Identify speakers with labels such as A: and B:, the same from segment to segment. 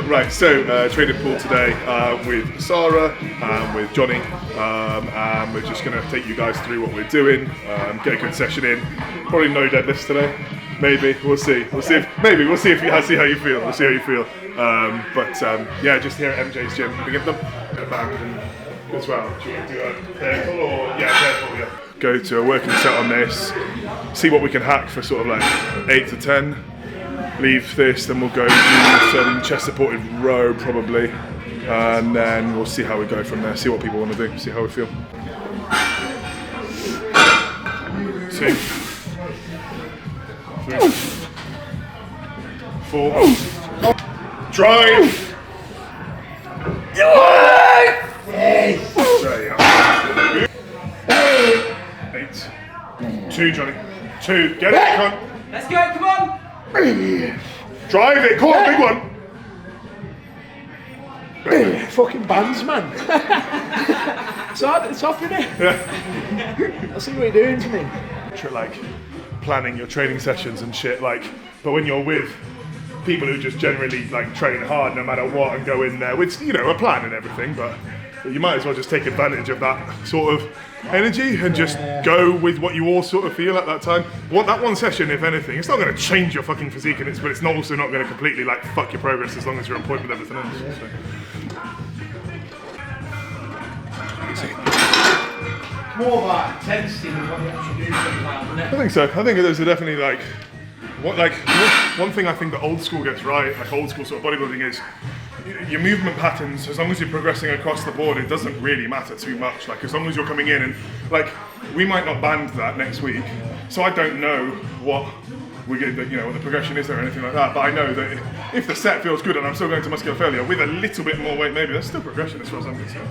A: Right, so traded pool today with Sara and with Jonny, and we're just going to take you guys through what we're doing, get a good session in. Probably no deadlifts today, maybe. We'll see. We'll see if you see how you feel. We'll see how you feel. Yeah, just here at MJ's gym. We give them a band as well. Do you want to do a pair pull or pair pull? Yeah. Go to a working set on this. See what we can hack for sort of like 8 to 10. Leave this, then we'll go do some chest supported row probably, and then we'll see how we go from there, see what people want to do, see how we feel. 2, 3, 4, drive! Eight. 2, Jonny. 2, get it, come on.
B: Let's go, come on!
A: Drive it, come on, big one!
C: Fucking bands, man. It's hard, it's off, innit?
A: Yeah.
C: I see what you're doing to me.
A: Like planning your training sessions and shit, like, but when you're with people who just generally like train hard no matter what and go in there with, you know, a plan and everything, but you might as well just take advantage of that sort of energy and just go with what you all sort of feel at that time. That one session, if anything, it's not going to change your fucking physique, but it's also not going to completely like fuck your progress as long as you're on point with everything else. So.
B: More about intensity than what we actually do sometimes, isn't it?
A: I think so. I think there's definitely one thing I think that old school gets right, like old school sort of bodybuilding, is your movement patterns. As long as you're progressing across the board, it doesn't really matter too much. Like as long as you're coming in and like we might not band that next week, so I don't know what we get, you know, what the progression is or anything like that. But I know that if the set feels good and I'm still going to muscular failure with a little bit more weight, maybe that's still progression as far as I'm concerned.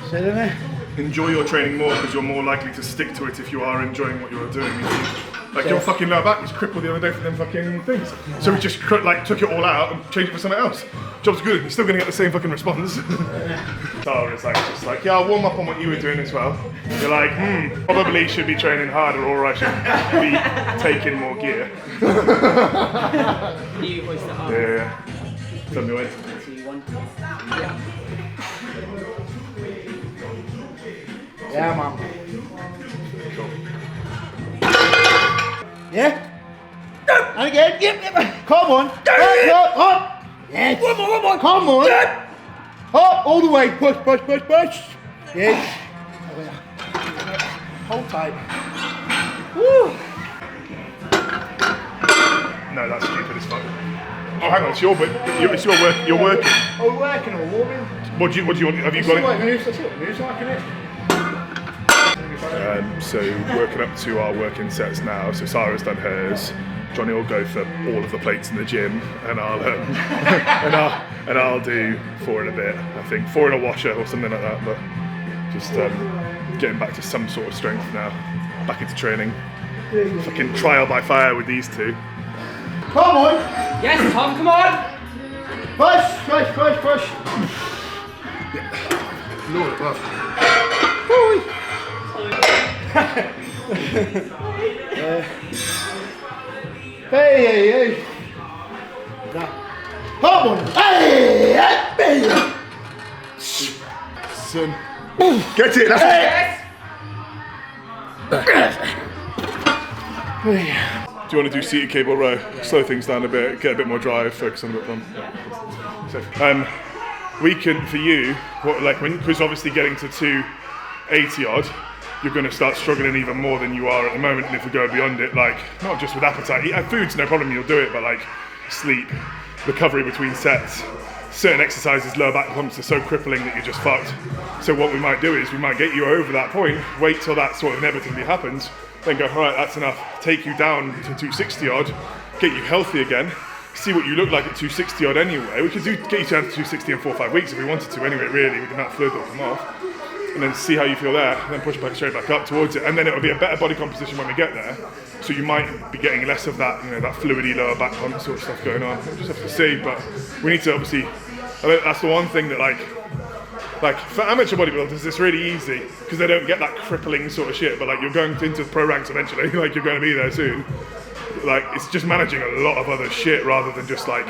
C: Say that.
A: Enjoy your training more because you're more likely to stick to it if you are enjoying what you're doing. Like your fucking lower back was crippled the other day for them fucking things. So we just like took it all out and changed it for something else. Job's good, you're still gonna get the same fucking response. Sara is like, just like, yeah, I'll warm up on what you were doing as well. You're like, probably should be training harder or I should be taking more gear.
B: Can you hoist it up?
A: Yeah. Tell me when.
B: 2, 1. Yeah.
C: Yeah, man.
A: Cool.
C: Yeah? And again, yep. Come on. Up. Yes. One more. Come on. Up, all the way. Push. Yes. Hold tight. Woo.
A: No, that's stupid as fuck. Oh, hang on, it's your work. You're working.
C: Oh, we're working or warming?
A: What do you want? Have you got it?
C: Moves, that's it. Moves like it.
A: So working up to our working sets now. So Sara's done hers. Jonny will go for all of the plates in the gym, and I'll do 4 in a bit. I think 4 in a washer or something like that. But just getting back to some sort of strength now. Back into training. Fucking trial by fire with these two.
C: Come on.
B: Yes, Tom, come on!
C: Push.
A: Lord above.
C: Hey. Come on. Hey.
A: Son. Get it, that's it. Do you want to do seated cable row? Slow things down a bit, get a bit more drive, focus on a bit more. So, we can, for you, because obviously getting to 280 odd, you're going to start struggling even more than you are at the moment. And if we go beyond it, like, not just with appetite, food's no problem, you'll do it, but like sleep, recovery between sets, certain exercises, lower back pumps are so crippling that you're just fucked. So what we might do is we might get you over that point, wait till that sort of inevitably happens, then go, all right, that's enough, take you down to 260 odd, get you healthy again, see what you look like at 260 odd anyway. We could get you down to 260 in 4 or 5 weeks if we wanted to anyway, really, we can that fluid will come off. And then see how you feel there, and then push back straight back up towards it, and then it'll be a better body composition when we get there. So you might be getting less of that, that fluidy lower back pump sort of stuff going on. We'll just have to see, but we need to obviously. I think that's the one thing that like for amateur bodybuilders, it's really easy because they don't get that crippling sort of shit. But like you're going into pro ranks eventually, like you're going to be there soon. like it's just managing a lot of other shit rather than just like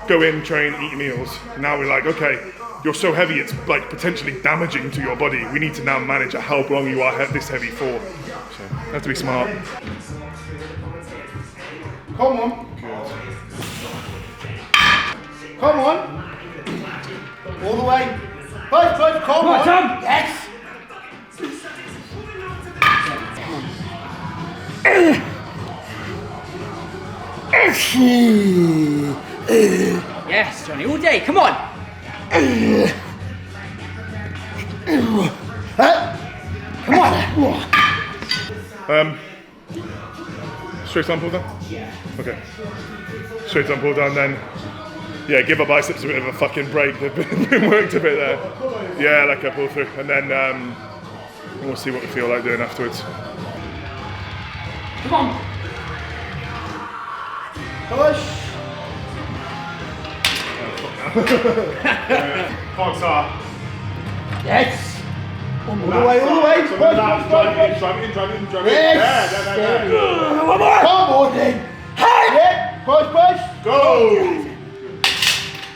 A: go in, train, eat meals. Now we're like, okay, you're so heavy it's like potentially damaging to your body. We need to now manage how long you are this heavy for. So you have to be smart.
C: Come on. Come on. All the way. Push, push, come on.
B: Tom.
C: Yes.
B: Yes, Jonny, all day. Come on.
C: Come on.
A: Straight arm pull down? Yeah. Okay. Straight arm pull down then. Yeah, give our biceps a bit of a fucking break. They've been worked a bit there. Yeah, like a pull through. And then we'll see what we feel like doing afterwards.
B: Come on.
C: Push.
A: Cogs are.
C: Yes. All the way, all the way. Push, push, push.
A: Drive in.
C: Yes. Come on then. Yeah. Push, push.
A: Go!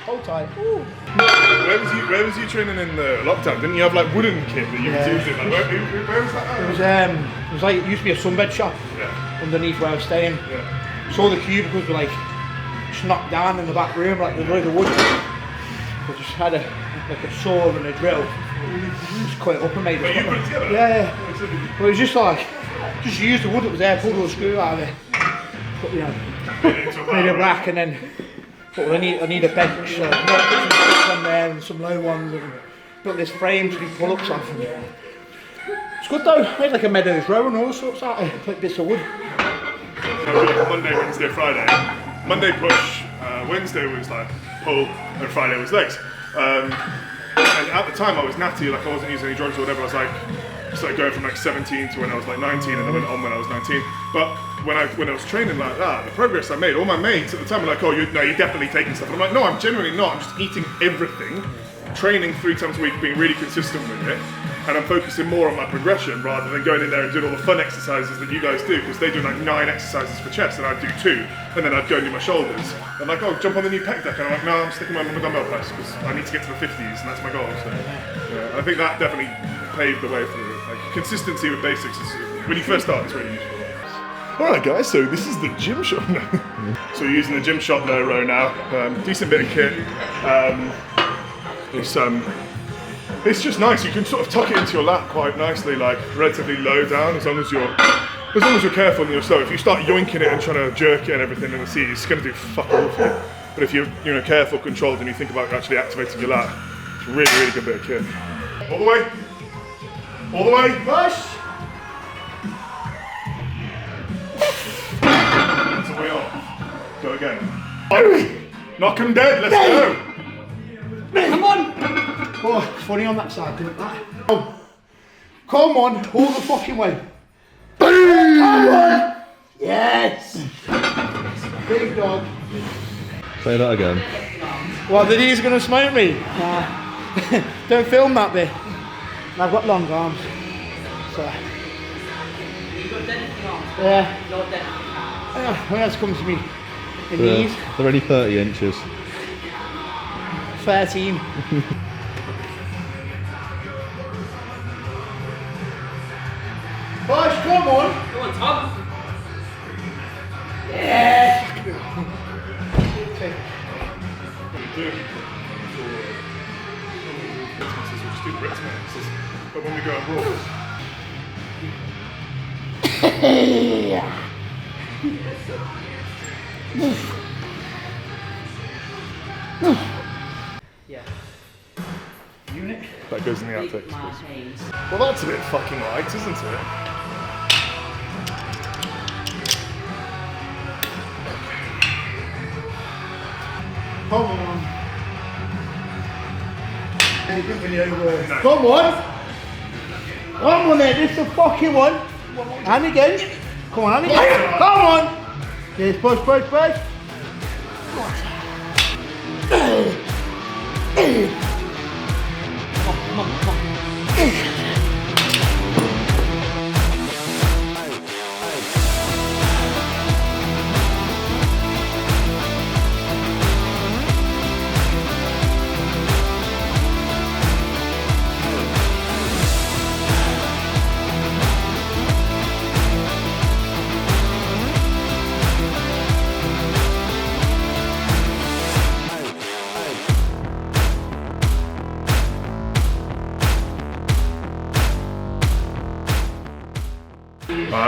C: Hold tight.
A: Where was you training in the lockdown? Didn't you have like wooden kit that you was using? Like, where was that?
C: It was like, it used to be a sunbed shop underneath where I was staying.
A: Yeah.
C: So the cubicles were like just knocked down in the back room, like the load of wood. I just had a saw and a drill. Just cut it up and made
A: But
C: it.
A: you put it together?
C: Yeah. But it was just like, just used the wood that was there, pulled all the screw out of it. But, you know, made it rack and then, but I need a bench, so put some sticks on there and some low ones and built this frame to do pull-ups off. And it's good though, made like a Meadows row and all sorts out of like bits of wood.
A: Monday, Wednesday, Friday. Monday push, Wednesday was like pull, and Friday was legs. And at the time I was natty, like I wasn't using any drugs or whatever. I was like, started going from like 17 to when I was like 19, and then went on when I was 19. But when I was training like that, the progress I made, all my mates at the time were like, oh, you're definitely taking stuff. And I'm like, no, I'm genuinely not. I'm just eating everything, training 3 times a week, being really consistent with it. And I'm focusing more on my progression rather than going in there and doing all the fun exercises that you guys do, because they do like 9 exercises for chest and I'd do 2, and then I'd go and do my shoulders. I'm like, oh, jump on the new pec deck, and I'm like, no, I'm sticking on the dumbbell press because I need to get to the 50s and that's my goal. So yeah, I think that definitely paved the way for like consistency with basics. When you first start, it's really useful. Alright guys, so this is the gym shop. So you're using the gym shop low row now. Decent bit of kit. It's just nice. You can sort of tuck it into your lap quite nicely, like relatively low down, as long as you're careful and you're slow. If you start yoinking it and trying to jerk it and everything in the seat, it's going to do fuck all for you. But if you're careful, controlled, and you think about actually activating your lat, it's a really, really good bit of kit. All the way. All the way.
C: Push.
A: That's the way off. Go again. Knock him dead. Let's go.
B: Come on.
C: Oh, funny on that side, didn't that? Come on, all the fucking way. Come on. Yes. Big dog.
D: Say that again.
C: What, that he's gonna smoke me? Nah. Don't film that bit. I've got long arms. So.
B: You've got dead arms.
C: Yeah.
B: Not dead.
C: When else comes to me? The knees.
D: They're only 30 inches.
C: 13. Push, come on.
B: Come on, Tom.
C: Yes. Okay.
A: But when we go abroad,
B: Yeah.
C: Unit.
A: that goes in the
B: Big
A: outtakes.
B: Martins.
A: Well, that's a bit fucking light, isn't it?
C: Come on. Anything video works. Come on. Come on then, this is the fucking one. And again. Come on, and again. Come on. Yes, push, push, push.
B: Come on.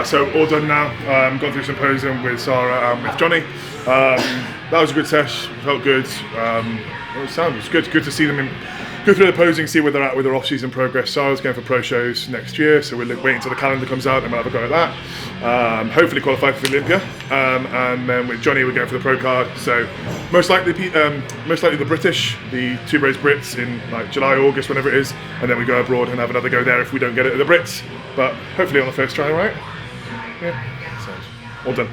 A: So all done now. Gone through some posing with Sara and with Jonny. That was a good sesh. Felt good. It was good. Good to see them go through the posing, see where they're at with their off-season progress. Sara's going for pro shows next year, so we'll wait until the calendar comes out and we'll have a go at that. Hopefully qualify for Olympia, and then with Jonny we're going for the pro card. So most likely the British, the two race Brits in like July, August, whenever it is, and then we go abroad and have another go there if we don't get it at the Brits. But hopefully on the first try, right? Yeah. So all done.